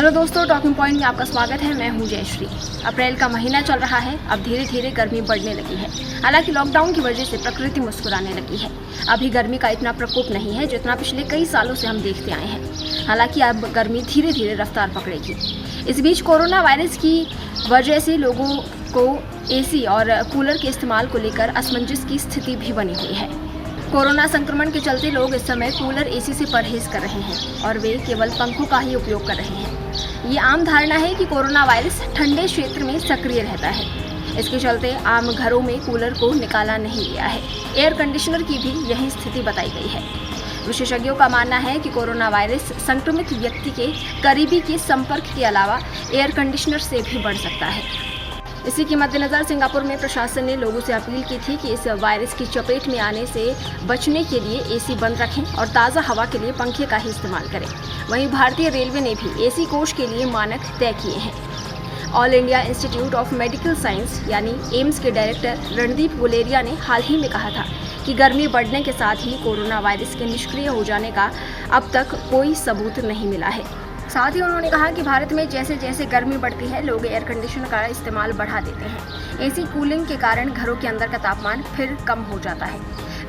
Hello दोस्तों, talking point में आपका स्वागत है। मैं हूं जयश्री। अप्रैल का महीना चल रहा है। अब धीरे धीरे गर्मी बढ़ने लगी है। हालांकि लॉकडाउन की वजह से प्रकृति मुस्कुराने लगी है। अभी गर्मी का इतना प्रकोप नहीं है जितना पिछले कई सालों से हम देखते आए हैं। हालांकि अब गर्मी धीरे धीरे रफ्तार पकड़ेगी। इस बीच कोरोना वायरस की वजह से लोगों को एसी और कूलर के इस्तेमाल को लेकर असमंजस की स्थिति भी बनी हुई है। कोरोना संक्रमण के चलते लोग इस समय कूलर एसी से परहेज कर रहे हैं और वे केवल पंखों का ही उपयोग कर रहे हैं। ये आम धारणा है कि कोरोना वायरस ठंडे क्षेत्र में सक्रिय रहता है। इसके चलते आम घरों में कूलर को निकाला नहीं गया है। एयर कंडीशनर की भी यही स्थिति बताई गई है। विशेषज्ञों का मानना है कि कोरोना वायरस संक्रमित व्यक्ति के करीबी के संपर्क के अलावा एयर कंडीशनर से भी बढ़ सकता है। इसी के मद्देनजर सिंगापुर में प्रशासन ने लोगों से अपील की थी कि इस वायरस की चपेट में आने से बचने के लिए एसी बंद रखें और ताज़ा हवा के लिए पंखे का ही इस्तेमाल करें। वहीं भारतीय रेलवे ने भी एसी कोच के लिए मानक तय किए हैं। All India institute of medical science यानी एम्स के डायरेक्टर रणदीप गुलेरिया ने हाल ही में कहा था कि गर्मी बढ़ने के साथ ही कोरोना वायरस के निष्क्रिय हो जाने का अब तक कोई सबूत नहीं मिला है। साथ ही उन्होंने कहा कि भारत में जैसे जैसे गर्मी बढ़ती है, लोग एयर कंडीशनर का इस्तेमाल बढ़ा देते हैं। एसी कूलिंग के कारण घरों के अंदर का तापमान फिर कम हो जाता है।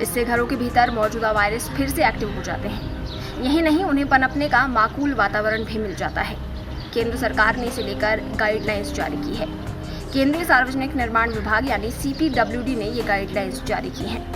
इससे घरों के भीतर मौजूदा वायरस फिर से एक्टिव हो जाते हैं। यही नहीं, उन्हें पनपने का माकूल वातावरण भी मिल जाता है। केंद्र सरकार ने इसे लेकर गाइडलाइंस जारी की है। केंद्रीय सार्वजनिक निर्माण विभाग यानी CPWD ने ये गाइडलाइंस जारी की हैं।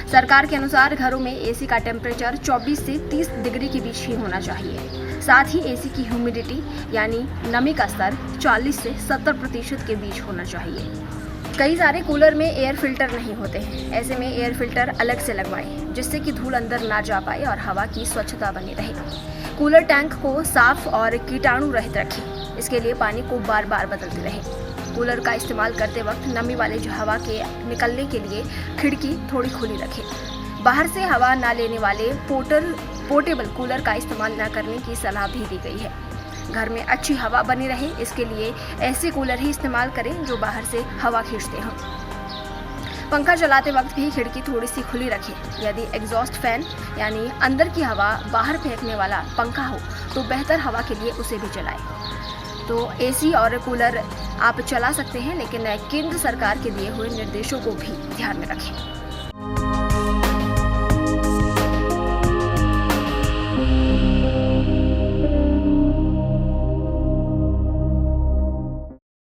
सरकार के अनुसार घरों में एसी का टेम्परेचर 24 से 30 डिग्री के बीच ही होना चाहिए। साथ ही एसी की ह्यूमिडिटी यानी नमी का स्तर 40 से 70% के बीच होना चाहिए। कई सारे कूलर में एयर फिल्टर नहीं होते हैं। ऐसे में एयर फिल्टर अलग से लगवाएं जिससे कि धूल अंदर ना जा पाए और हवा की स्वच्छता बनी रहे। कूलर टैंक को साफ और कीटाणु रहित रखें। इसके लिए पानी को बार बार बदलते रहें। कूलर का इस्तेमाल करते वक्त नमी वाले हवा के निकलने के लिए खिड़की थोड़ी खुली रखें। बाहर से हवा ना लेने वाले पोर्टेबल कूलर का इस्तेमाल न करने की सलाह भी दी गई है। घर में अच्छी हवा बनी रहे, इसके लिए ऐसे कूलर ही इस्तेमाल करें जो बाहर से हवा खींचते हों। पंखा चलाते वक्त भी खिड़की थोड़ी सी खुली रखें। यदि एग्जॉस्ट फैन यानी अंदर की हवा बाहर फेंकने वाला पंखा हो तो बेहतर हवा के लिए उसे भी चलाएं। तो एसी और कूलर आप चला सकते हैं, लेकिन केंद्र सरकार के दिए हुए निर्देशों को भी ध्यान में रखें।